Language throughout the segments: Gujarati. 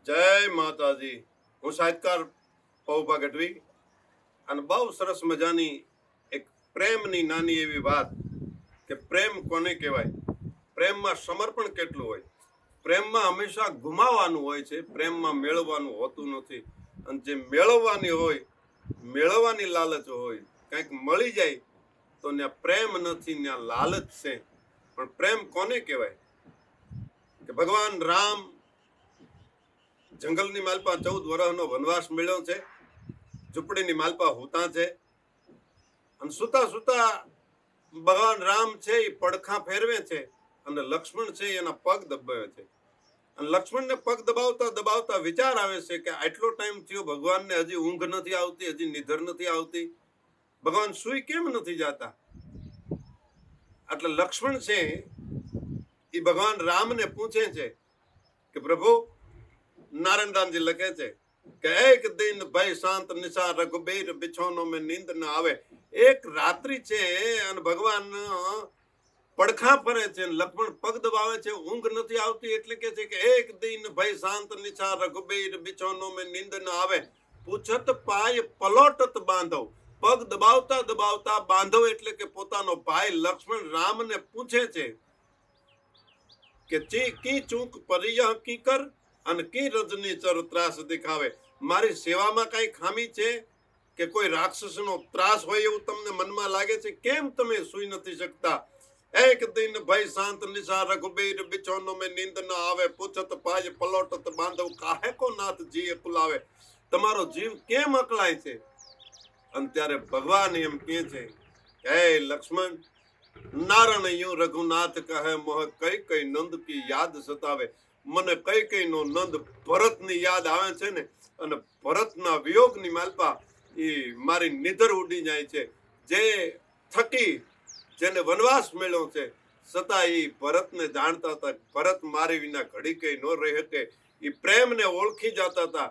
જય માતાજી। હું સાહિત્યકાર પૌભા ગઢવી અને બહુ સરસ મજાની એક પ્રેમની નાની એવી વાત કે પ્રેમ કોને કહેવાય, પ્રેમમાં સમર્પણ કેટલું હોય, પ્રેમમાં હંમેશા ગુમાવવાનું હોય છે, પ્રેમમાં મેળવવાનું હોતું નથી। અને જે મેળવવાની હોય, મેળવવાની લાલચ હોય, કંઈક મળી જાય તો ત્યાં પ્રેમ નથી, ત્યાં લાલચ છે। પણ પ્રેમ કોને કહેવાય કે ભગવાન રામ જંગલની માલપા 14 વર્ષનો વનવાસ મળ્યો છે, ઝૂંપડીની માલપા હોતા છે અને સુતા સુતા ભગવાન રામ છે એ પડખા ફેરવે છે અને લક્ષ્મણ છે એના પગ દબાવે છે અને લક્ષ્મણને પગ દબાવતા દબાવતા વિચાર આવે છે કે આટલો ટાઈમ થયો, ભગવાનને હજી ઊંઘ નથી આવતી, હજી નિધર નથી આવતી, ભગવાન સુઈ કેમ નથી જાતા? એટલે લક્ષ્મણ છે એ ભગવાન રામને પૂછે છે કે પ્રભુ, નારાયણદાસજી લખે છે કે એક દિન ભય શાંત નિશા રઘુબીર બિછોનો में નીંદ ન આવે। એક રાત્રિ છે અને ભગવાન પડખા ફરે છે, લક્ષ્મણ પગ દબાવે છે, ઊંઘ નથી આવતી, એટલે કે છે કે એક દિન ભય શાંત નિશા રઘુબીર બિછોનો में નીંદ ન આવે, પૂછત પાય પલોટત બાંધવ। પગ દબાવતા દબાવતા બાંધવ એટલે કે પોતાનો ભાઈ લક્ષ્મણ રામને પૂછે છે કે કી ચૂક પરિયહ કી કર અને કી રજની ચર ત્રાસ દેખાવે। મારી સેવામાં કઈ ખામી છે કે કોઈ રાક્ષસનો ત્રાસ હોય એવું તમને મનમાં લાગે છે? કેમ તમે સૂઈ નથી શકતા? એક દિન ભય શાંત નિશા રઘુબીર બિછોનો में નીંદ ન આવે, પૂછત પાય પલોટત બાંધવ, કાહે કો નાથ જી અકુલાવે। તમારો જીવ કેમ અકળાય છે? અને ત્યારે ભગવાન એમ કહે છે કે હે લક્ષ્મણ, નારણ યું રઘુનાથ કહે મોહ કઈ કઈ નંદ કી યાદ સતાવે। મને કઈ કઈ નો નંદ ભરતની યાદ આવે છે ને, અને ભરતના વિયોગની માલપા એ મારી નિધર ઉડી જાય છે। જે થકી જેને વનવાસ મળ્યો છે છતાં એ ભરતને જાણતા હતા, ભરત મારી વિના ઘડી કઈ ન રહી શકે, એ પ્રેમને ઓળખી જતા હતા।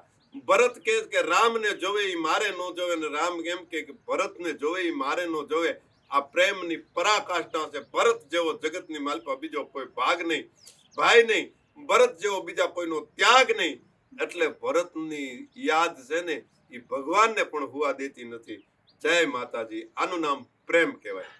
ભરત કહે કે રામને જોવે એ મારે ન જોવે, ને રામ એમ કે ભરતને જોવે એ મારે ન જોવે। આ પ્રેમની પરાકાષ્ઠા છે। ભરત જેવો જગતની માલપા બીજો કોઈ ભાગ નહીં, ભાઈ નહીં, ભરત જેવો બીજા કોઈનો ત્યાગ નહીં। એટલે ભરતની યાદ છે ને એ ભગવાનને પણ હુવા દેતી નથી। જય માતાજી। આનું નામ પ્રેમ કહેવાય।